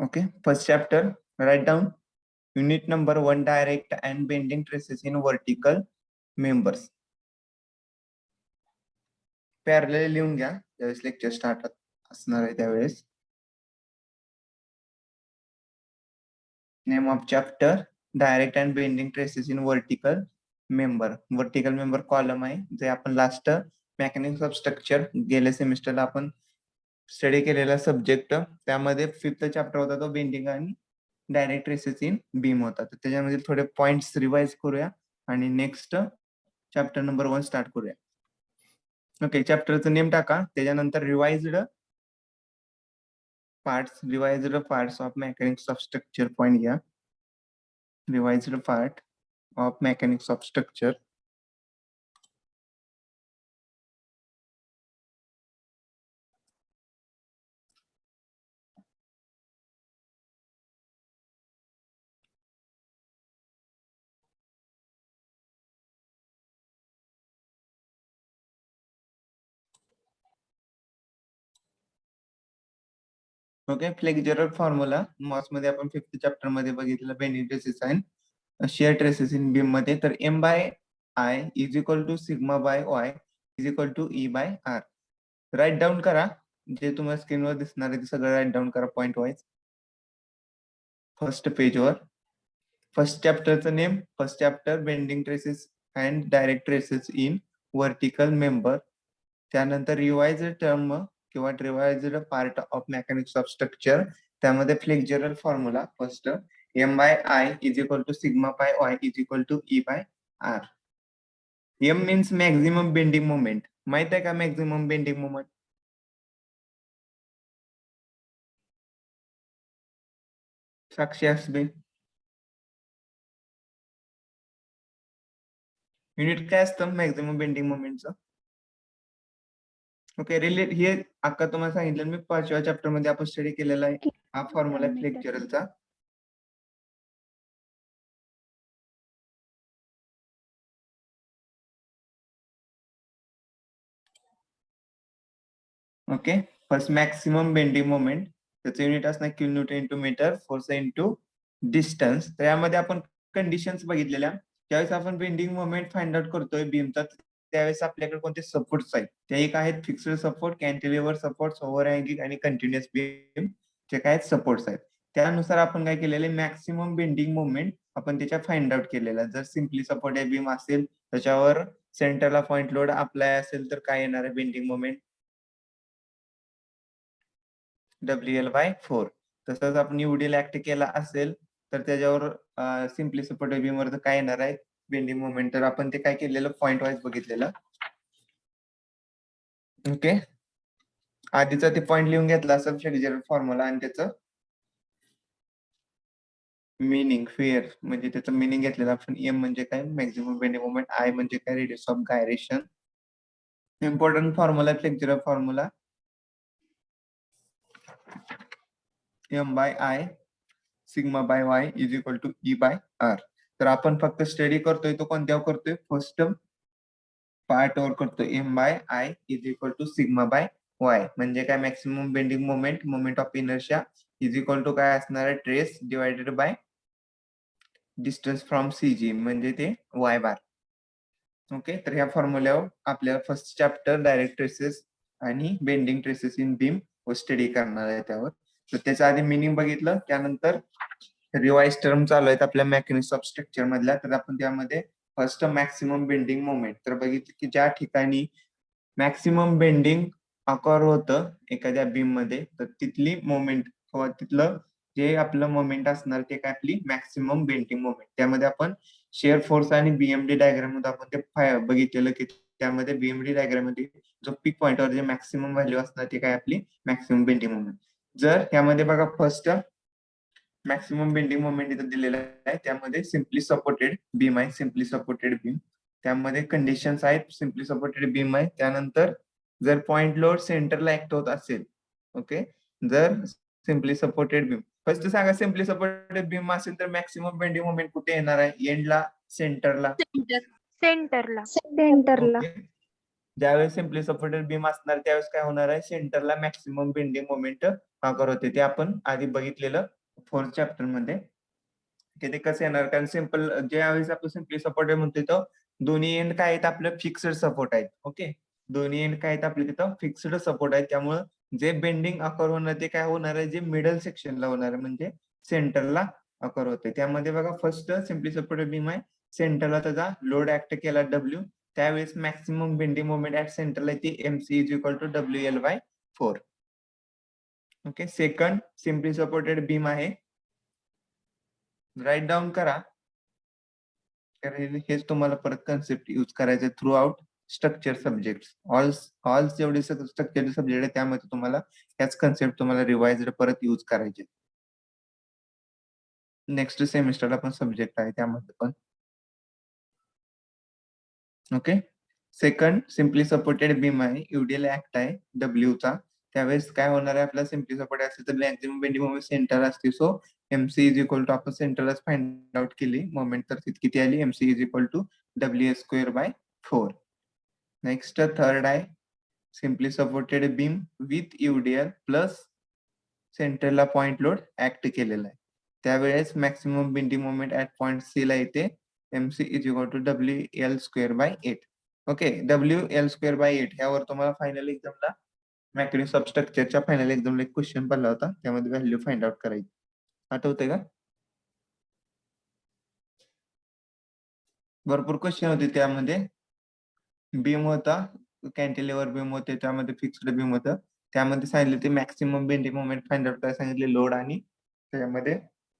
Okay, first chapter, write down unit number 1, direct and bending traces in vertical members. Parallel लिहून घ्या ज्यावेळेस lecture start असणार आहे त्यावेळेस. Name of chapter direct and bending traces in vertical member. Vertical member column आहे जे आपण last mechanics of structure गेल्या सेमिस्टरला आपण स्टडी केलेला सब्जेक्ट, त्यामध्ये 5th चॅप्टर होता तो बेंडिंग आणि डायरेक्ट ट्रेसेस इन बीम होता. तर त्याच्यामध्ये थोडे पॉइंट्स रिवाइज करूया आणि नेक्स्ट चॅप्टर नंबर 1 स्टार्ट करूया. ओके, चॅप्टरचं नेम टाका, त्याच्यानंतर revised parts of mechanics of structure point घ्या. Revised part of mechanics of structure. Okay, flexural formula MOS मध्ये आपण 5th चॅप्टर मध्ये बघितलं बेंडिंग ट्रेसेस आणि शिअर ट्रेसेस इन बीम मध्ये. तर M by I is equal to sigma by Y is equal to E by R. Write down करा, जे तुम्हाला स्क्रीनवर दिसणार आहे ते सगळं राईट डाऊन करा पॉइंट वाईज. फर्स्ट पेजवर फर्स्ट चॅप्टरचं name, first chapter bending stresses and direct stresses in vertical member. त्यानंतर रिवाइज्ड टर्म किंवा revised part of mechanics of structure, त्यामध्ये flexural formula first M by I is equal to sigma by Y is equal to E by R. M means maximum bending moment. माहित आहे का maximum bending moment? Sakshi Asbe, unit काय असतं maximum bending मोमेंटचं? Okay, relate हे अक्का तुम्हाला सांगितलं मी 5व्या चॅप्टर मध्ये आपण स्टडी केलेला आहे. हा फॉर्म्युला फ्लेक्झरलचा. Okay, first maximum bending moment, त्याचं युनिट असणार kilo newton into metre, force into distance. तर यामध्ये आपण कंडिशन्स बघितलेल्या. ज्यावेळेस आपण बेंडिंग मोमेंट फाइंड आउट करतोय बीमचा, त्यावेळेस आपल्याकडे कोणते सपोर्ट्स आहेत? ते एक आहेत फिक्स्ड सपोर्ट, कॅन्टिलिव्हर सपोर्ट, ओव्हरहँगिंग आणि कंटिन्युअस बीम, जे काय सपोर्ट्स आहेत. त्यानुसार आपण काय केलेले, मॅक्सिमम बेंडिंग मोमेंट आपण त्याच्या फाइंड आउट केलेला. जर सिम्पली सपोर्टेड बीम असेल, त्याच्यावर सेंटरला पॉइंट लोड अप्लाय असेल तर काय येणार आहे बेंडिंग मोमेंट? WL/4. तसंच आपण UDL ऍक्ट केला असेल तर त्याच्यावर सिम्पली सपोर्टेड बीम वर काय येणार आहे बेंडिंग मोमेंट? तर आपण ते काय केलेलं पॉइंट वाईज बघितलेलं. ओके, आधीचा ते पॉइंट लिहून घेतला असेल फ्लेक्झरल फॉर्म्युला आणि त्याचं मिनिंग फेअर म्हणजे त्याचं मिनिंग घेतलेलं आपण. M म्हणजे काय मॅक्झिमम बेंडिंग मोमेंट, I म्हणजे काय radius of gyration. Important formula flexural formula M by I sigma by Y is equal to E by R. तर आपण फक्त स्टडी करतोय तो कोणत्यावर करतोय? फर्स्ट पार्ट वर करतोय. M by I is equal to sigma by Y म्हणजे काय maximum bending moment, moment of inertia is equal to काय असणार आहे? Stress divided by distance from CG म्हणजे ते Y बार. ओके, तर ह्या फॉर्म्युल्यावर आपल्याला फर्स्ट चॅप्टर डायरेक्ट ट्रेसेस आणि bending traces in beam study करणार आहे त्यावर. तर त्याच्या आधी मिनिंग बघितलं, त्यानंतर रिवाइज टर्म चालू आहेत आपल्या मेकॅनिक्स ऑफ स्ट्रक्चर मधल्या. तर आपण त्यामध्ये फर्स्ट मॅक्सिमम बेंडिंग मोमेंट तर बघितलं की ज्या ठिकाणी मॅक्सिमम बेंडिंग अकर होतं एखाद्या बीम मध्ये, तर तिथली मोमेंट किंवा तिथलं जे आपलं मोमेंट असणार ते काय आपली मॅक्सिमम बेंडिंग मोमेंट. त्यामध्ये आपण शेअर फोर्स आणि BMD डायग्राम मध्ये आपण ते बघितलेलं की त्यामध्ये BMD डायग्राम मध्ये जो पीक पॉइंटवर जे मॅक्सिमम व्हॅल्यू असणार ते काय आपली मॅक्सिमम बेंडिंग मोमेंट. जर त्यामध्ये बघा फर्स्ट मॅक्सिमम बेंडिंग मोमेंट इथं दिलेला आहे, त्यामध्ये सिम्पली सपोर्टेड बीम आहे. सिम्पली सपोर्टेड बीम त्यामध्ये कंडिशन्स आहेत. सिम्पली सपोर्टेड बीम आहे. त्यानंतर जर पॉइंट लोड सेंटरला ऍक्ट होत असेल, ओके, जर सिम्पली सपोर्टेड बीम फर्स्ट सांगा सिम्पली सपोर्टेड बीम असेल तर मॅक्सिमम बेंडिंग मोमेंट कुठे येणार आहे? एंडला, सेंटरला? सेंटरला. ज्यावेळेस सिम्पली सपोर्टेड बीम असणार त्यावेळेस काय होणार आहे? सेंटरला मॅक्सिमम बेंडिंग मोमेंट आकार होते ते आपण आधी बघितलेलं 4th चॅप्टर मध्ये, की ते कसं येणार. कारण सिम्पल ज्यावेळेस आपण सिम्पली सपोर्टेड म्हणतो तो दोन्ही एंड काय आहेत आपलं फिक्स्ड सपोर्ट आहेत. ओके, दोन्ही एंड काय आहेत आपले तिथं फिक्स्ड सपोर्ट आहेत. त्यामुळं जे बेंडिंग अकर होणार ते काय होणार आहे, जे मिडल सेक्शनला होणार आहे म्हणजे सेंटरला अकर होते. त्यामध्ये बघा फर्स्ट सिम्पली सपोर्टेड बीम आहे, सेंटरला त्याचा लोड ऍक्ट केला डब्ल्यू, त्यावेळेस मॅक्सिमम बेंडिंग मोमेंट ऍट सेंटरला ती MC is equal to WL/4. Okay, second simply supported beam आहे, राईट डाऊन करा, कारण हेच तुम्हाला परत कन्सेप्ट यूज करायचे throughout structure subject. All जेवढे स्ट्रक्चर सब्जेक्ट आहे त्यामध्ये तुम्हाला ह्याच कन्सेप्ट तुम्हाला रिवाइज परत यूज करायचे. नेक्स्ट सेमिस्टरला पण सब्जेक्ट आहे त्यामध्ये पण. Okay, second simply supported beam आहे, युडिएल ऍक्ट आहे डब्ल्यू चा. त्यावेळेस काय होणार आहे आपला सिम्पली सपोर्ट असेल तर मॅक्सिमम बेंडिंग मोमेंट सेंटर असते. So MC is equal to आपण सेंटरलाच फाइंड आउट केली मोमेंट, तर तिथे किती आली, MC is equal to WL/4. Next third आहे simply supported beam with UDL plus सेंटरला पॉइंट लोड ऍक्ट केलेला आहे. त्यावेळेस maximum bending moment at point C ला येते MC is equal to WL/8. Okay, WL/8 ह्यावर तुम्हाला फायनल एक्झामला मेकॅनिक्स ऑफ स्ट्रक्चरच्या फायनल एक्झामला एक क्वेश्चन पडला होता, त्यामध्ये व्हॅल्यू फाइंड आउट करायची. आठवते का? भरपूर क्वेश्चन होते त्यामध्ये. बीम होता, कॅन्टिलिव्हर बीम होते, त्यामध्ये फिक्स्ड बीम होतं. त्यामध्ये सांगितले ते maximum bending moment find out करायला सांगितले लोड, आणि त्यामध्ये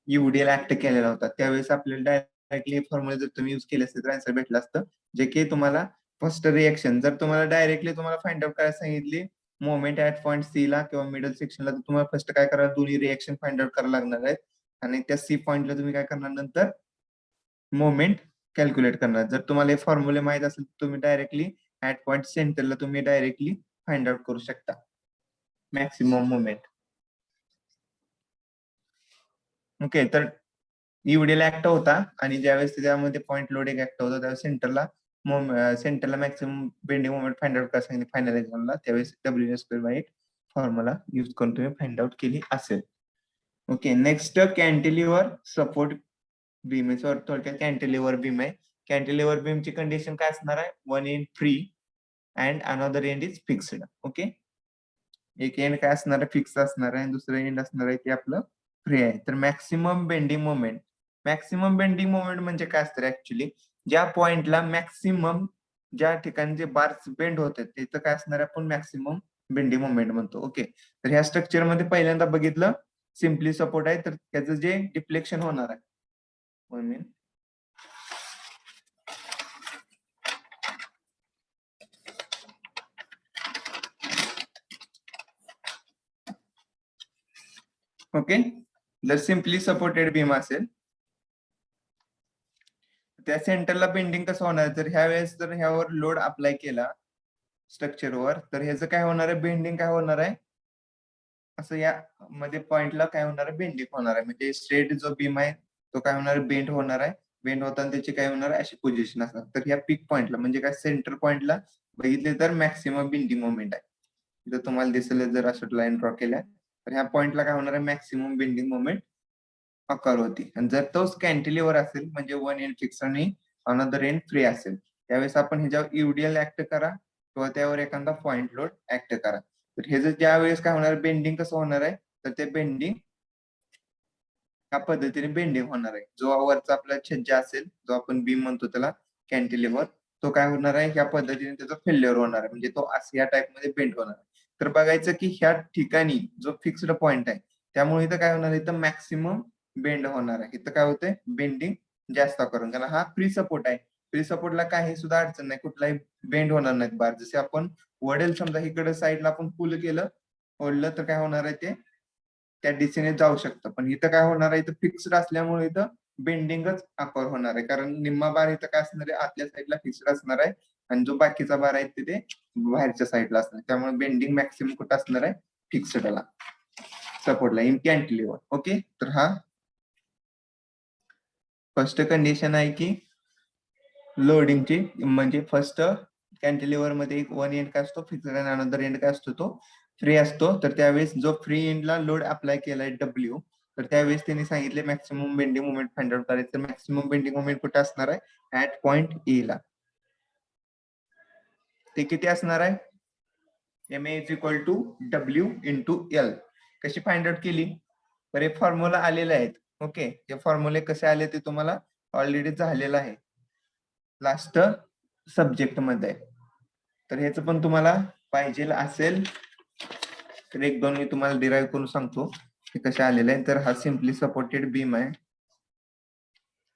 युडिएल ऍक्ट केलेला होता. त्यावेळेस आपल्याला डायरेक्टली फॉर्म्युला जर तुम्ही युज केले असते तर आन्सर भेटला असतं, जे की तुम्हाला फर्स्ट रिएक्शन जर तुम्हाला डायरेक्टली तुम्हाला फाइंड आउट करायला सांगितली मोमेंट ऍट पॉइंट सी ला किंवा मिडल सेक्शनला, तर तुम्हाला फर्स्ट काय करा, दोन्ही रिएक्शन फाइंड आउट करायला लागणार आहेत, आणि त्या सी पॉइंटला तुम्ही काय करणार नंतर मोमेंट कॅल्क्युलेट करणार. जर तुम्हाला हे फॉर्म्युले माहित असेल तर तुम्ही डायरेक्टली ऍट पॉइंट सेंटरला तुम्ही डायरेक्टली फाइंड आउट करू शकता मॅक्सिमम मोमेंट. ओके, तर युडिएल ऍक्ट होता, आणि ज्यावेळेस त्यामध्ये पॉइंट लोड एक ऍक्ट होता त्यावेळेस सेंटरला maximum bending moment find out करायला सांगितले फायनल एक्झामला, त्यावेळेस WL/8 फॉर्म्युला यूज करून तुम्ही फाइंड आउट केली असेल. Okay, next cantilever support beam आहे, थोडक्यात कॅन्टिलिव्हर बीम आहे. कॅन्टिलिव्हर बीमची कंडिशन काय असणार आहे, one end free and another end is fixed. Okay, एक एंड काय असणार आहे, फिक्स असणार आहे, आणि दुसरं एंड असणार आहे ते आपलं फ्री आहे. तर मॅक्सिमम बेंडिंग मोमेंट म्हणजे काय असतं ऍक्च्युली, ज्या पॉइंटला मॅक्सिमम ज्या ठिकाणी जे बार्स बेंड होतात तिथं काय असणार आहे, आपण मॅक्सिमम बेंडिंग मोमेंट म्हणतो. ओके, तर ह्या स्ट्रक्चर मध्ये पहिल्यांदा बघितलं सिम्पली सपोर्ट आहे, तर त्याचं जे डिफ्लेक्शन होणार आहे, वन मिनिट, ओके, जर सिम्पली सपोर्टेड बीम असेल त्या सेंटरला बेंडिंग कसं होणार, जर ह्या वेळेस जर ह्यावर लोड अप्लाय केला स्ट्रक्चरवर, तर ह्याचं काय होणार आहे, बेंडिंग काय होणार आहे, असं या मध्ये पॉइंटला काय होणार आहे, बेंडिंग होणार आहे. म्हणजे स्ट्रेट जो बीम आहे तो काय होणार आहे, बेंड होणार आहे. बेंड होताना त्याची काय होणार आहे, अशी पोझिशन असणार. तर ह्या पीक पॉइंटला म्हणजे काय, सेंटर पॉइंटला बघितले तर मॅक्सिमम बेंडिंग मोमेंट आहे. जर तुम्हाला दिसेल जर असं लाईन ड्रॉ केल्या, तर ह्या पॉइंटला काय होणार आहे, मॅक्सिमम बेंडिंग मोमेंट अकर होती. आणि जर तोच कॅन्टिलिव्हर असेल म्हणजे वन एंड फिक्स आणि अनदर एंड फ्री असेल, त्यावेळेस आपण ह्याच्यावर युडिएल ऍक्ट करा किंवा त्यावर एखादा पॉइंट लोड ऍक्ट करा. तर हे जर ज्या वेळेस काय होणार, बेंडिंग कसं होणार आहे, तर ते बेंडिंग ह्या पद्धतीने बेंडिंग होणार आहे. जो वरचा आपला छज्जा असेल, जो आपण बीम म्हणतो त्याला कॅन्टिलिव्हर, तो काय होणार आहे, ह्या पद्धतीने त्याचा फेल्युअर होणार आहे, म्हणजे तो असं या टाइप मध्ये बेंड होणार आहे. तर बघायचं की ह्या ठिकाणी जो फिक्स्ड पॉइंट आहे, त्यामुळे इथं काय होणार, इथं मॅक्सिमम बेंड होणार आहे. इथं काय होतंय, बेंडिंग जास्त करून, कारण हा फ्री सपोर्ट आहे. फ्री सपोर्टला काही सुद्धा अडचण नाही, कुठलाही बेंड होणार नाही बार. जसे आपण वडेल समजा इकडे साईडला आपण पुल केलं, ओढलं, तर काय होणार आहे, ते त्या दिशेने जाऊ शकतं. पण इथं काय होणार आहे, इथं फिक्स्ड असल्यामुळे इथं बेंडिंगच अकर होणार आहे, कारण निम्मा बार इथं काय असणार आहे, आतल्या साईडला फिक्स्ड असणार आहे, आणि जो बाकीचा बार आहे तिथे बाहेरच्या साईडला असणार. त्यामुळे बेंडिंग मॅक्सिमम कुठं असणार आहे, फिक्स्डला सपोर्टला इन कॅन्टिलिव्हर. ओके, तर हा फर्स्ट कंडिशन आहे की लोडिंगची, म्हणजे फर्स्ट कॅन्टिलिव्हर मध्ये एक वन एंड काय असतो फिक्स्ड, आणि अनदर एंड काय असतो तो फ्री असतो तर त्यावेळेस जो फ्री एंडला लोड अप्लाय केलाय डब्ल्यू, तर त्यावेळेस त्यांनी सांगितले maximum bending moment find out करायचं. मॅक्सिमम बेंडिंग मोमेंट कुठे असणार आहे? ऍट पॉइंट ए ला. ते किती असणार आहे? MA is equal to W into L. कशी फाइंड आउट केली? तर हे फॉर्म्युला आलेले आहेत. ओके, हे फॉर्म्युले कसे आले ते तुम्हाला ऑलरेडी झालेलं आहे लास्ट सब्जेक्ट मध्ये. तर ह्याचं पण तुम्हाला पाहिजे असेल तर एक दोन मी तुम्हाला डिराईव्ह करून सांगतो हे कसे आलेले आहे. तर हा सिम्पली सपोर्टेड बीम आहे,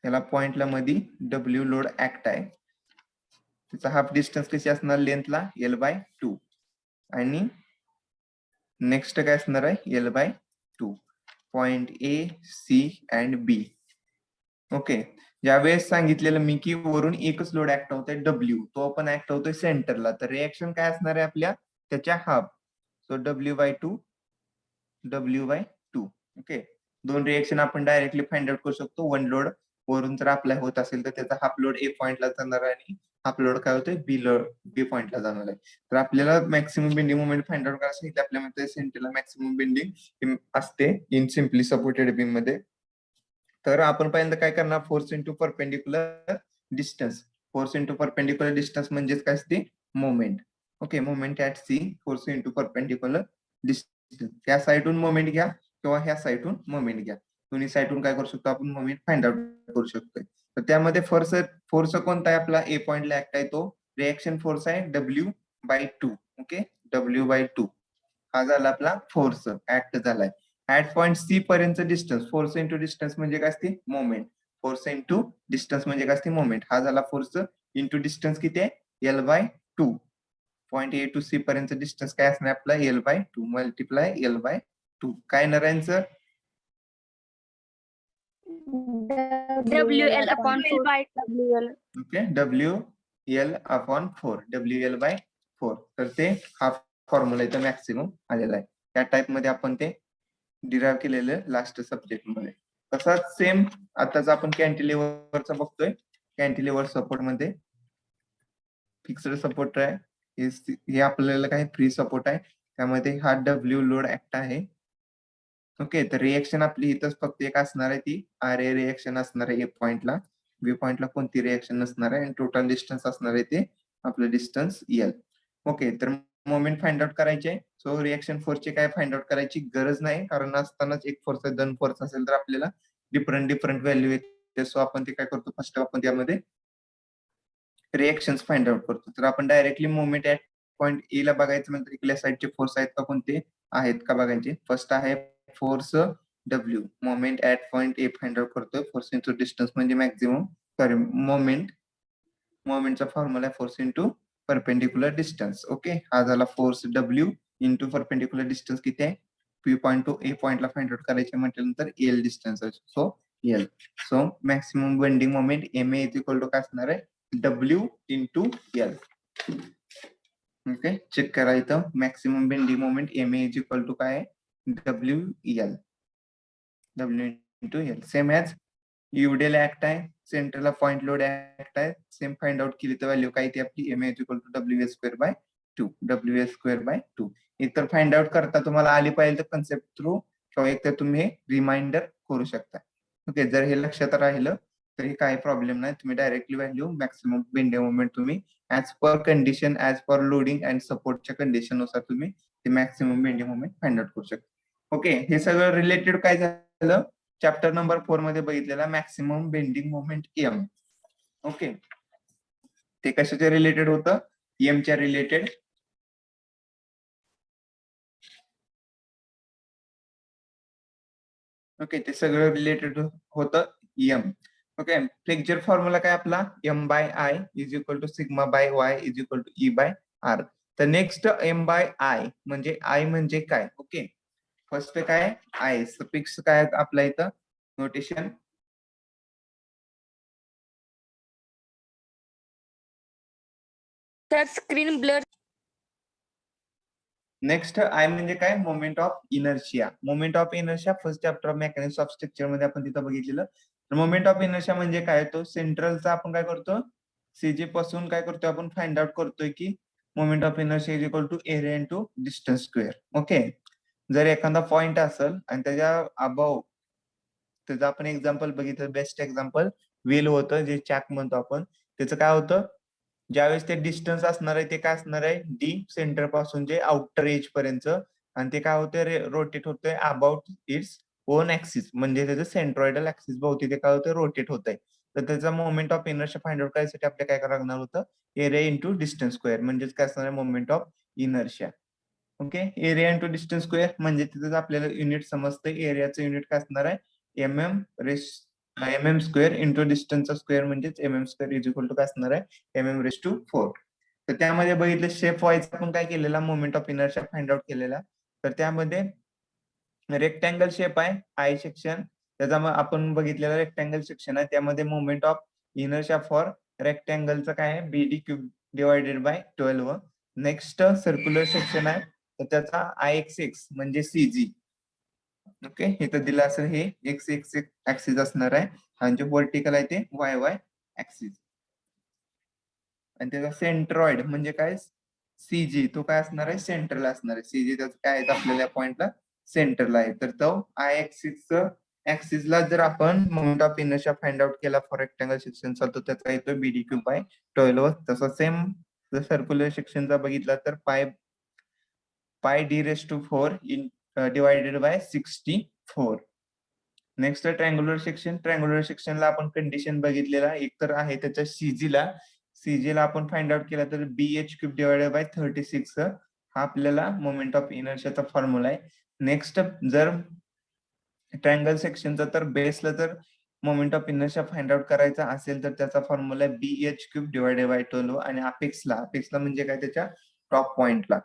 याला पॉइंटला मध्ये डब्ल्यू लोड ऍक्ट आहे. त्याचा हाफ डिस्टन्स कशी असणार? लेंथला L/2 आणि नेक्स्ट काय असणार आहे? L/2. Point A, C and B. Okay, ज्यावेळेस सांगितलेलं मी की वरून एकच लोड ऍक्ट होतोय डब्ल्यू, तो पण ऍक्ट होतोय सेंटरला, तर रिएक्शन काय असणार आहे आपल्या त्याच्या हाफ. So W/2. ओके, दोन रिएक्शन आपण डायरेक्टली फाइंड आउट करू शकतो. वन लोड वरून जर अप्लाय होत असेल तर त्याचा हाफ लोड ए पॉइंटला जाणार आहे आणि हाफ लोड काय होतोय बी पॉइंटला जाणार आहे. तर आपल्याला maximum bending moment find out करायचं आहे. आपल्यामध्ये सेंटरला मॅक्सिमम बेंडिंग असते इन सिम्पली सपोर्टेड बीम मध्ये. तर आपण पहिल्यांदा काय करणार? Force into perpendicular distance. Force into perpendicular distance म्हणजेच काय असते? Moment. Okay, moment at C, force into perpendicular distance. ह्या साईडून मोमेंट घ्या किंवा ह्या साईडून मोमेंट घ्या, दोन्ही साईडून काय करू शकतो आपण? मोमेंट फाइंड आउट करू शकतोय. तर त्यामध्ये फोर्स कोणता आहे आपला? ए पॉइंटला ऍक्ट आहे तो रिएक्शन फोर्स आहे W/2. ओके, W/2 हा झाला आपला फोर्स ऍक्ट झालाय. ऍट पॉइंट सी पर्यंत डिस्टन्स. फोर्स इंटू डिस्टन्स म्हणजे काय असते? मोमेंट. फोर्स इंटू डिस्टन्स म्हणजे काय असते? मोमेंट. हा झाला फोर्स इंटू डिस्टन्स किती आहे? L/2. Point A to C पर्यंत डिस्टन्स काय असणार आपला? L/2 multiply L/2. काय येणार आहे sir? WL/4. Okay, WL/4. WL/4. तर ते हा फॉर्म्युला इथं मॅक्सिमम आलेला आहे. त्या टाइप मध्ये आपण ते डिराईव्ह केलेलं लास्ट सब्जेक्ट मध्ये. तसाच सेम आताच आपण कॅन्टिलिव्हरचा बघतोय. कॅन्टिलिव्हर सपोर्ट मध्ये फिक्स्ड सपोर्ट आहे, हे आपल्याला काय फ्री सपोर्ट आहे, त्यामध्ये हा डब्ल्यू लोड ऍक्ट आहे. ओके, तर रिएक्शन आपली इथंच फक्त एक असणार आहे, ती RA रिएक्शन असणार आहे ए पॉइंटला. बी पॉइंटला कोणती रिएक्शन नसणार आहे आणि टोटल डिस्टन्स असणार आहे ते आपलं डिस्टन्स L. ओके, तर मोमेंट फाइंड आउट करायचे. सो रिएक्शन फोर्सची काय फाइंड आउट करायची गरज नाही, कारण असतानाच एक फोर्स आहे, दोन फोर्स असेल तर आपल्याला डिफरंट व्हॅल्यू येते. सो आपण ते काय करतो? फर्स्ट आपण त्यामध्ये रिएक्शन्स फाइंड आउट करतो. तर आपण directly moment at point A ला बघायचं म्हणजे इकडल्या साईडचे फोर्स आहेत का, कोणते आहेत का बघायचे. फर्स्ट आहे force W. Moment at point A find out करतोय. फोर्स इंटू डिस्टन्स म्हणजे मॅक्झिमम, सॉरी मोमेंटचा फॉर्म्युला आहे force into perpendicular distance. Okay, हा झाला force W into perpendicular distance किती आहे? P पॉइंट टू ए पॉइंटला फाइंड आउट करायचे म्हटल्यानंतर L डिस्टन्स आहे. So L. So maximum bending moment MA is equal to काय असणार आहे? W into L. Okay, check करा इथं maximum bending moment MA is equal to काय आहे? WL. W into L. Same as UDL act आहे, सेंटरला पॉइंट लोड ऍक्ट आहे. सेम फाइंड आउट केली तर व्हॅल्यू काय ती आपली? MA is equal to WL/2. WL/2. इतर फाइंड आउट करता तुम्हाला आली पाहिजे तर कन्सेप्ट थ्रू किंवा एक तर तुम्ही रिमाइंडर करू शकता. ओके, जर हे लक्षात राहिलं तर हे काही प्रॉब्लेम नाही, तुम्ही directly value maximum bending moment तुम्ही as per condition, as per loading and सपोर्टच्या कंडिशन नुसार तुम्ही ते maximum bending moment find out करू शकता. ओके, हे सगळं रिलेटेड काय झालं? चॅप्टर नंबर 4 मध्ये बघितलेला maximum bending moment M. Okay, ते कशाच्या रिलेटेड होतं? M च्या रिलेटेड. ओके, ते सगळं रिलेटेड होतं M. ओके, फ्लेक्चर फॉर्म्युला काय आपला? M/I is equal to sigma by Y is equal to E/R. तर नेक्स्ट M/I म्हणजे I म्हणजे काय? ओके, फर्स्ट काय I सफिक्स काय आपला इथं नोटेशन? तर स्क्रीन ब्लर. नेक्स्ट आय म्हणजे काय? Moment of inertia. Moment of inertia first chapter of mechanics of structure मध्ये आपण तिथं बघितलेलं. तर मोमेंट ऑफ इनर्शिया म्हणजे काय? तो सेंट्रलचा आपण काय करतो? CG पासून काय करतोय आपण? फाइंड आउट करतोय की moment of inertia is equal to area into distance square. Okay, जर एखादा पॉइंट असेल आणि त्याच्या अबाव, त्याचं आपण एक्झाम्पल बघितलं, बेस्ट एक्झाम्पल व्हील होतं, जे चॅक म्हणतो आपण. त्याचं काय होतं, ज्यावेळेस ते डिस्टन्स असणार आहे ते काय असणार आहे, डी सेंटर पासून जे आउटर एज पर्यंत, आणि ते काय होतंय, रोटेट होतंय अबाउट इट्स ओन ऍक्सिस, म्हणजे त्याचं सेंट्रॉइडल ऍक्सिस भोवती ते काय होतंय, रोटेट होतंय. तर त्याचा moment of inertia find out करायसाठी आपल्याला काय करावं लागणार होतं, एरिया इंटू डिस्टन्स स्क्वेअर, म्हणजेच काय असणार आहे, moment of inertia. Okay, area into distance square म्हणजे तिथं आपल्याला युनिट समजतं, एरियाचं युनिट काय असणार आहे, एम स्क्वेअर इंटू डिस्टन्सचा स्क्वेअर, म्हणजेच स्क्वेअर इज इक्वल टू काय असणार आहे, MM⁴. तर त्यामध्ये बघितलं शेप वाईज आपण काय केलेला, moment of inertia find out केलेला. तर त्यामध्ये रेक्टँगल शेप आहे आय सेक्शन, त्याचा मग आपण बघितलेला रेक्टँगल सेक्शन आहे, त्यामध्ये मोमेंट ऑफ इनर्शिया फॉर रेक्टँगलचं काय आहे, BD³ divided by 12. Next circular section आहे, तर त्याचा IXX म्हणजे CG. ओके, इथं दिलं असेल हे एक्स एक्स ऍक्सिस असणार आहे, आणि जे व्हर्टिकल आहे ते YY ऍक्सिस. आणि त्याचा सेंट्रॉइड म्हणजे काय, CG, तो काय असणार आहे, सेंटरला असणार आहे. CG त्याचं काय आहे, आपल्याला पॉइंटला सेंटरला आहे. तर तो IXX ऍक्सिसला जर आपण moment of inertia find out केला फॉर रेक्टँगल सेक्शनचा, तर त्याचा येतो BD³/12. तसा सेम जर सर्क्युलर सेक्शनचा बघितला तर πd⁴ divided by 64. Next triangular section. Triangular सेक्शनला आपण कंडिशन बघितलेला, एक तर आहे त्याच्या सीजीला आपण फाइंड आउट केला तर BH³ डिवायडेड बाय 36, हा आपल्याला मोमेंट ऑफ इनर्शियाचा फॉर्म्युला आहे. नेक्स्ट जर ट्रँगल सेक्शनचा तर बेसला जर moment of inertia find out करायचा असेल तर त्याचा फॉर्म्युला आहे BH³ डिवायडेड बाय 12. आणि अपेक्सला म्हणजे काय, त्याच्या टॉप पॉइंटला,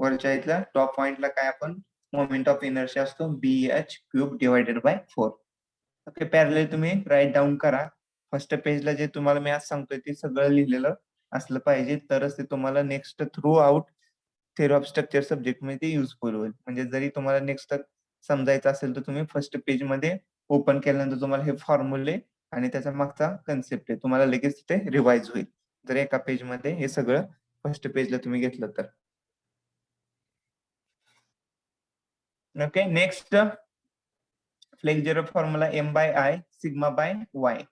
वरच्या इथल्या टॉप पॉइंटला काय आपण मोमेंट ऑफ इनर्शिया असतो BH³ divided by 4. Okay, parallel तुम्ही राईट डाऊन करा. फर्स्ट पेजला जे तुम्हाला मी आज सांगतोय ते सगळं लिहिलेलं असलं पाहिजे, तरच ते तुम्हाला next through out theory of structure subject मध्ये युजफुल होईल. म्हणजे जरी तुम्हाला नेक्स्ट समजायचं असेल तर तुम्ही फर्स्ट पेज मध्ये ओपन केल्यानंतर तुम्हाला हे फॉर्म्युले आणि त्याचा मागचा कन्सेप्ट आहे तुम्हाला लगेच तिथे रिवाइज होईल, जर एका पेज मध्ये हे सगळं फर्स्ट पेजला तुम्ही घेतलं तर. Okay, next flexure formula M/I sigma by Y.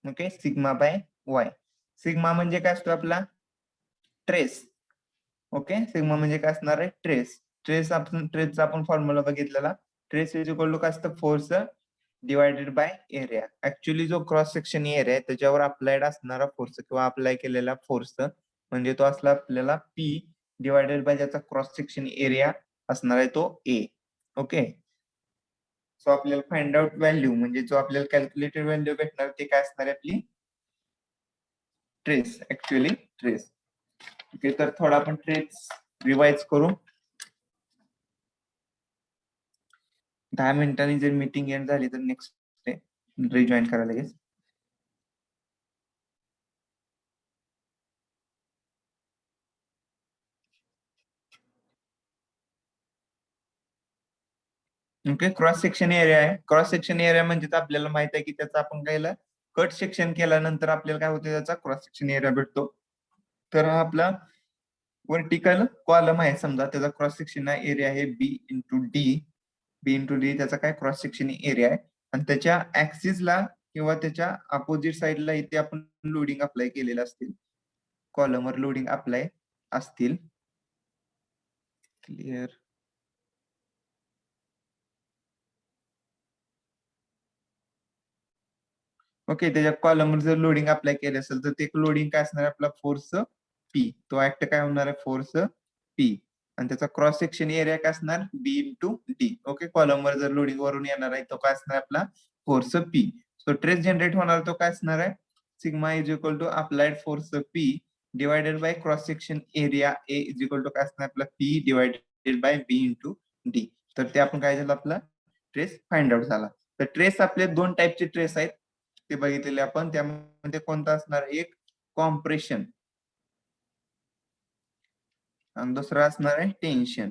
Okay, sigma by Y. Sigma म्हणजे काय असतो आपला, ट्रेस. ओके, सिग्मा म्हणजे काय असणार आहे, ट्रेसचा आपण फॉर्म्युला बघितलेला. ट्रेस इज इक्वल टू काय असतं, force divided by area. Actually जो क्रॉस सेक्शन एरिया आहे त्याच्यावर अप्लाइड असणारा फोर्स किंवा अप्लाय केलेला फोर्स म्हणजे तो असला आपल्याला P डिवायडेड बाय ज्याचा क्रॉस सेक्शन एरिया असणार आहे तो A. ओके, सो आपल्याला फाइंड आउट व्हॅल्यू म्हणजे जो आपल्याला कॅल्क्युलेटेड व्हॅल्यू भेटणार ते काय असणार आहे, आपली ट्रेस, ऍक्च्युअली ट्रेस. ओके, तर थोडा आपण ट्रेस रिवाइज करू. 10 मिनिटांनी जर मीटिंग एंड झाली तर नेक्स्ट डे रिजॉईन करा लगेच. ओके, क्रॉस सेक्शन एरिया आहे. क्रॉस सेक्शन एरिया म्हणजे तर आपल्याला माहित आहे की त्याचा आपण काय कट सेक्शन केल्यानंतर आपल्याला काय होतं, त्याचा क्रॉस सेक्शन एरिया भेटतो. तर हा आपला वर्टिकल कॉलम आहे, समजा त्याचा क्रॉस सेक्शन एरिया आहे B × D त्याचा काय क्रॉस सेक्शन एरिया आहे. आणि त्याच्या ऍक्सिसला किंवा त्याच्या अपोजिट साइडला इथे आपण लोडिंग अप्लाय केलेलं असतील, कॉलमवर लोडिंग अप्लाय असतील. क्लिअर. ओके, त्याच्या कॉलमवर जर लोडिंग अप्लाय केले असेल तर ते लोडिंग काय असणार आहे, आपला फोर्स P. तो ऍक्ट काय होणार आहे, फोर्स P. आणि त्याचा क्रॉस सेक्शन एरिया काय असणार, B × D. ओके, कॉलमवर जर लोडिंग वरून येणार आहे तो काय असणार आपला force P. So stress generate होणार तो काय असणार आहे, sigma is equal to applied force P divided by cross section area A is equal to काय असणार आपला P divided by B × D. तर ते आपण काय झालं, आपला ट्रेस फाइंड आउट झाला. तर ट्रेस आपले दोन टाइपचे ट्रेस आहेत ते बघितलेले आपण. त्यामध्ये कोणता असणार, एक कॉम्प्रेशन आणि दुसरा असणार आहे टेन्शन.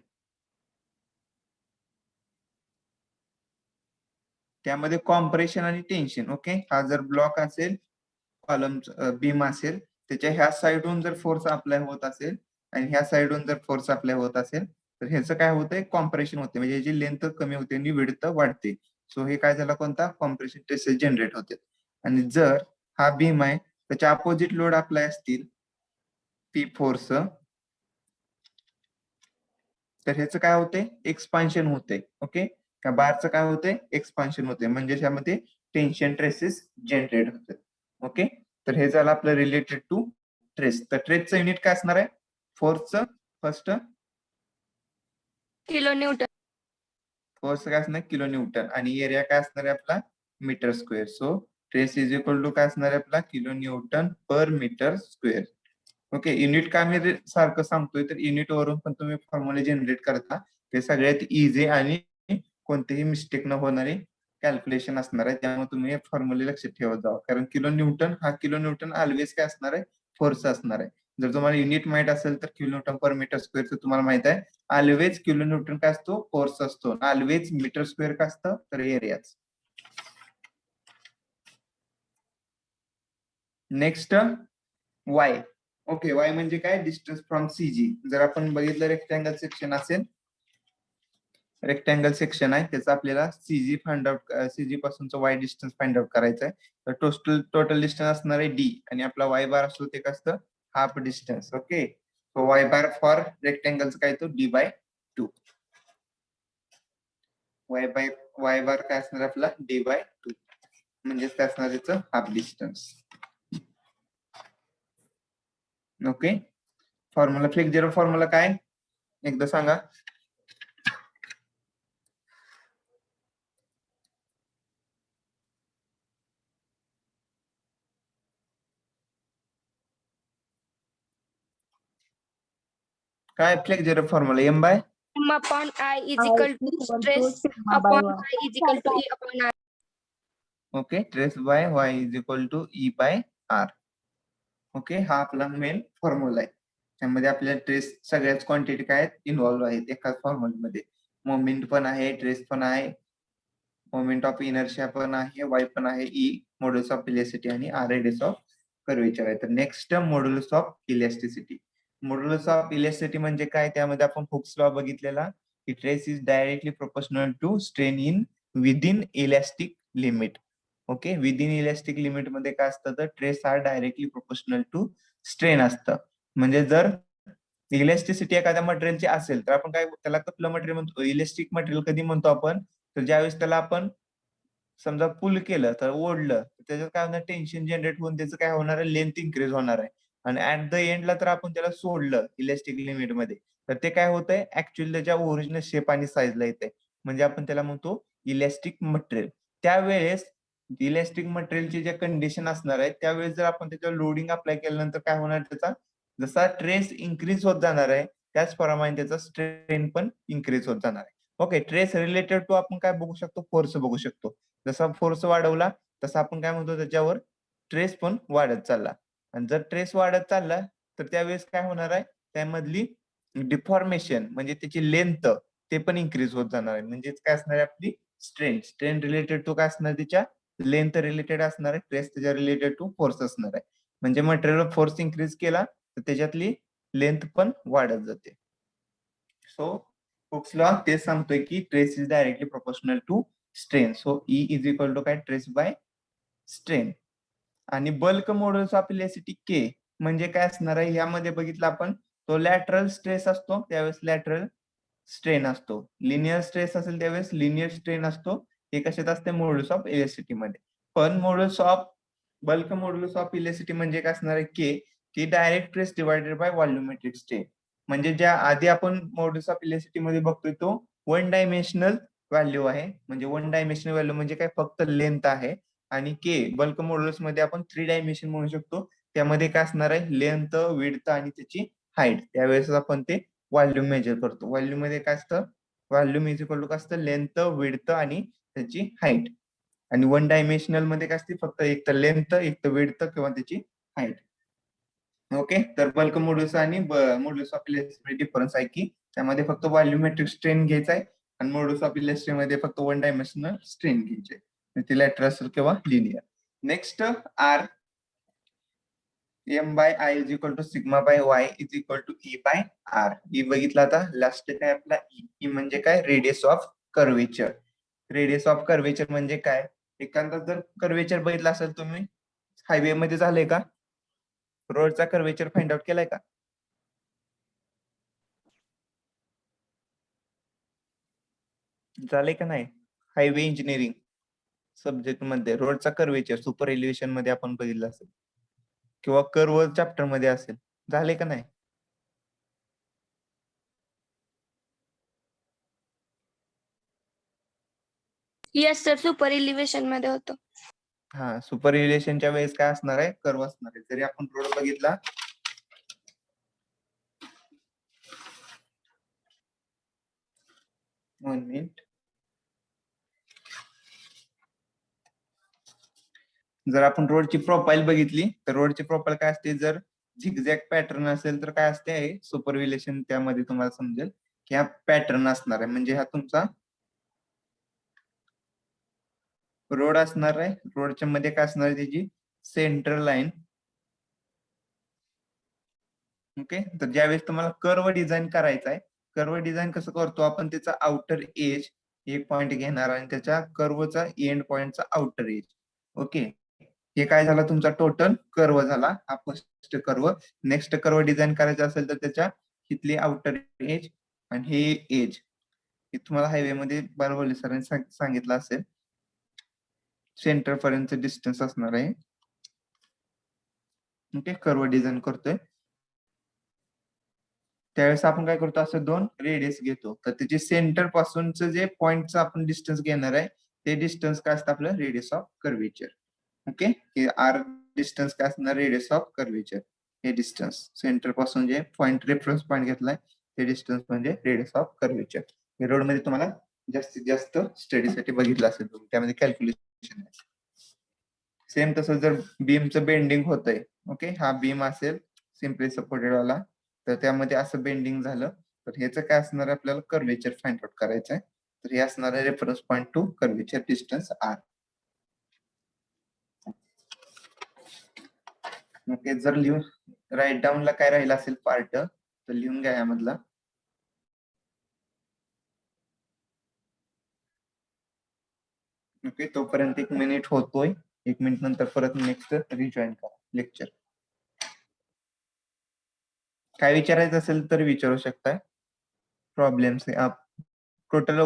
त्यामध्ये कॉम्प्रेशन आणि टेन्शन. ओके, हा जर ब्लॉक असेल, कॉलम बीम असेल त्याच्या ह्या साईडहून जर फोर्स अप्लाय होत असेल आणि ह्या साईडहून जर फोर्स अप्लाय होत असेल तर ह्याचं काय होतंय, कॉम्प्रेशन होते, म्हणजे याची लेंथ कमी होते आणि विड्थ वाढते. सो हे काय झालं, कोणता कॉम्प्रेशन स्ट्रेसेस जनरेट होते. आणि जर हा बीम आहे त्याच्या अपोजिट लोड अप्लाय असतील पी फोर्स, तर ह्याचं काय होते, एक्सपान्शन होते. ओके, त्या बारचं काय होते, एक्सपान्शन होते, म्हणजे त्यामध्ये टेन्शन ट्रेसेस जनरेट होते. ओके, तर हे झालं आपलं रिलेटेड टू ट्रेस. तर ट्रेसचं युनिट काय असणार आहे, फोर्सचं फर्स्ट किलो न्यूटन. फोर्स काय असणार, किलो न्यूटन, आणि एरिया काय असणार आहे आपला, metre square. So stress is equal to काय असणार आहे आपला, kilo newton per metre square. Okay, unit का मी सारखं सांगतोय, तर युनिट वरून पण तुम्ही फॉर्म्युले जनरेट करता, ते सगळ्यात इझी आणि कोणतेही मिस्टेक न होणारे कॅल्क्युलेशन असणार आहे. त्यामुळे तुम्ही फॉर्म्युले लक्षात ठेवत जावा, कारण किलो न्यूटन ऑलवेज काय असणार आहे, फोर्स असणार आहे. जर तुम्हाला युनिट माहित असेल तर kilo newton per metre square तुम्हाला माहित आहे, ऑलवेज किलो न्यूटन काय असतो, फोर्स असतो, ऑलवेज मीटर स्क्वेअर काय असतं, तर एरियाच. Next Y. ओके, वाय म्हणजे काय, डिस्टन्स फ्रॉम सीजी. जर आपण बघितलं रेक्टँगल सेक्शन असेल, रेक्टँगल सेक्शन आहे, त्याचा आपल्याला सीजी फाइंड आउट, सीजी पासूनचं वाय डिस्टन्स फाइंड आउट करायचं आहे. तर टोटल डिस्टन्स असणार आहे डी, आणि आपला वाय बार असतो ते काय असतं, half distance. Okay, so y bar for रेक्टँगलचं काय, तो D/2. वाय बार काय असणार आपला, D/2, म्हणजेच काय असणार त्याचं half distance. Okay, formula flexure formula काय एकदा सांगा. काय flexure formula, M/, M upon I is equal to stress upon Y is equal to E upon R. Okay, stress by y is equal to E/R. Okay, हा आपला main formula आहे. त्यामध्ये आपल्या trace सगळ्याच क्वांटिटी काय involve आहेत एकाच फॉर्म्युलेमध्ये. Moment पण आहे, ट्रेस पण आहे, मोमेंट ऑफ इनर्शिया पण आहे, वाय पण आहे, ई मॉड्युलस ऑफ इलेस्टिसिटी आणि आर रेडियस ऑफ कर्वेचर आहे. तर next modulus of elasticity. Modulus of elasticity म्हणजे काय, त्यामध्ये आपण हुक्स लॉ बघितलेला, की stress is directly proportional to strain in within elastic limit. Okay, within elastic limit मध्ये काय असतं, तर ट्रेस हा डायरेक्टली प्रोपोर्शनल टू स्ट्रेन असतं. म्हणजे जर इलॅस्टिसिटी एखाद्या मटेरियलची असेल तर आपण काय त्याला कसलं मटेरियल म्हणतो, इलॅस्टिक मटेरियल कधी म्हणतो आपण, तर ज्यावेळेस त्याला आपण समजा पुल केलं, तर ओढलं, त्याच्यात काय होणार, टेन्शन जनरेट होऊन त्याचं काय होणार आहे, लेंथ इन्क्रीज होणार आहे. आणि ऍट द एंडला तर आपण त्याला सोडलं इलॅस्टिक लिमिट मध्ये, तर ते काय होतंय, ऍक्च्युअली त्याच्या ओरिजिनल शेप आणि साईजला येते, म्हणजे आपण त्याला म्हणतो इलॅस्टिक मटेरियल. त्यावेळेस इलॅस्टिक मटेरियलची जे कंडिशन असणार आहे, त्यावेळेस जर आपण त्याच्यावर लोडिंग अप्लाय केल्यानंतर काय होणार, त्याचा जसा ट्रेस इन्क्रीज होत जाणार आहे त्याचप्रमाणे त्याचा स्ट्रेन पण इन्क्रीज होत जाणार आहे. ओके, ट्रेस रिलेटेड टू आपण काय बघू शकतो, फोर्स बघू शकतो. जसा फोर्स वाढवला तसा आपण काय म्हणतो, त्याच्यावर ट्रेस पण वाढत चालला. आणि जर ट्रेस वाढत चालला तर त्यावेळेस काय होणार आहे, त्यामधली डिफॉर्मेशन म्हणजे त्याची लेंथ ते पण इन्क्रीज होत जाणार आहे. म्हणजेच काय असणार आहे, आपली स्ट्रेन रिलेटेड टू काय असणार, तिच्या लेंथ रिलेटेड असणार आहे, ट्रेस त्याच्या रिलेटेड टू फोर्स असणार आहे. म्हणजे मटेरियल फोर्स इन्क्रीज केला तर त्याच्यातली लेंथ पण वाढत जाते. सो हुक्स लॉ तेच सांगतोय की stress is directly proportional to strain. So E is equal to काय, ट्रेस बाय स्ट्रेन. आणि bulk modulus of elasticity K म्हणजे काय असणार आहे, यामध्ये बघितलं आपण, तो लॅटरल स्ट्रेस असतो त्यावेळेस लॅटरल स्ट्रेन असतो, लिनियर स्ट्रेस असेल त्यावेळेस लिनियर स्ट्रेन असतो. हे कशात असते, मॉड्युलस ऑफ इलॅस्टिसिटी मध्ये. पण बल्क मॉड्युलस ऑफ इलॅस्टिसिटी म्हणजे काय असणार आहे, के, की direct trace divided by volumetric strain. म्हणजे ज्या आधी आपण मॉड्युलस ऑफ इलॅस्टिसिटी मध्ये बघतोय तो वन डायमेन्शनल व्हॅल्यू आहे. म्हणजे वन डायमेन्शनल व्हॅल्यू म्हणजे काय, फक्त लेंथ आहे. आणि के बल्क मॉड्युलस मध्ये आपण 3 डायमेन्शन म्हणू शकतो. त्यामध्ये काय असणार आहे, लेंथ, विड्थ आणि त्याची हाईट. त्यावेळेस आपण ते व्हॉल्यूम मेजर करतो. व्हॉल्यूम मध्ये काय असतं, व्हॉल्यूम इज इक्वल टू काय असतं, लेंथ, विड्थ आणि त्याची हाईट. आणि वन डायमेन्शनल मध्ये काय असते, फक्त एक तर लेंथ, एक तर विड्थ किंवा त्याची हाईट. ओके, तर बल्क मॉड्युलस आणि मॉड्युलस ऑफ इलॅस्टिसिटी डिफरन्स आहे की त्यामध्ये फक्त व्हॉल्यूमेट्रिक स्ट्रेन घ्यायचा आहे आणि मॉड्युलस ऑफ इलॅस्टिसिटी मध्ये फक्त वन डायमेन्शनल स्ट्रेन घ्यायचे, ती लॅटरल असेल किंवा linear. Next R. M by I is equal to sigma by y is equal to E by R. E बघितला आता लास्ट काय आपला ई म्हणजे काय radius of curvature. Radius of curvature म्हणजे काय, एखादा जर कर्वेचर बघितला असेल तुम्ही हायवे मध्ये झालंय का, रोडचा कर्वेचर फाइंड आउट केलाय का? झालंय का नाही? हायवे इंजिनिअरिंग सब्जेक्ट मध्ये रोडचा कर्वेचर सुपर एलिव्हेशन मध्ये आपण बघितलं असेल किंवा कर्व चॅप्टर मध्ये असेल. झाले का नाही? येस सर, सुपर इलिव्हेशन मध्ये होतं. हा, सुपर इलिव्हेशनच्या वेळेस काय असणार आहे, कर्व असणार आहे. जरी आपण रोड बघितला, वन मिनिट, जर आपण रोडची प्रोफाईल बघितली तर रोडची प्रोफाईल काय असते, जर झिगझॅग पॅटर्न असेल तर काय असते सुपर इलिव्हेशन, त्यामध्ये तुम्हाला समजेल की हा पॅटर्न असणार आहे. म्हणजे हा तुमचा रोड असणार आहे. रोडच्या मध्ये काय असणार आहे, त्याची सेंटर लाईन. ओके, तर ज्यावेळेस तुम्हाला कर्व डिझाईन करायचा आहे, कर्व डिझाईन कसं करतो आपण, त्याचा आउटर एज एक पॉइंट घेणार आणि त्याच्या कर्वचा एंड पॉइंटचा आउटर एज. ओके, हे काय झाला तुमचा टोटल कर्व झाला, हा first curve. Next curve design करायचा असेल तर त्याच्या इथली आउटर एज आणि हे एज, हे तुम्हाला हायवे मध्ये बारवली सरांनी सांगितलं असेल, सेंटर पर्यंत डिस्टन्स असणार आहे. ओके, कर्व डिझाईन करतोय त्यावेळेस आपण काय करतो, असं दोन रेडियस घेतो, तर त्याचे सेंटर पासूनच जे पॉइंटचं आपण डिस्टन्स घेणार आहे, ते डिस्टन्स काय असतं आपलं, रेडियस ऑफ कर्वेचर. ओके, हे आर डिस्टन्स काय असणार, रेडियस ऑफ कर्वेचर. हे डिस्टन्स सेंटर पासून जे पॉइंट रेफरन्स पॉइंट घेतलाय ते डिस्टन्स म्हणजे रेडियस ऑफ कर्वेचर. हे रोड मध्ये तुम्हाला जास्तीत जास्त स्टडीसाठी बघितलं असेल तुम्ही, त्यामध्ये कॅल्क्युलेशन आहे. सेम तसं जर बीमचं बेंडिंग होतंय, ओके, हा बीम असेल सिम्पली सपोर्टेड वाला, तर त्यामध्ये असं बेंडिंग झालं तर ह्याचं काय असणार आहे, आपल्याला कर्वेचर फाइंड आउट करायचं आहे. तर हे असणार आहे reference point to curvature distance R. Okay, जर लिहून राईट डाऊन ला काय राहिला असेल पार्ट तर लिहून घ्या यामधला. ओके, तोपर्यंत 1 मिनिट होतोय, 1 मिनिट नंतर परत नेक्स्ट रिजॉईन करा लेक्चर. काय विचारायचं असेल तर विचारू शकताय. Problems total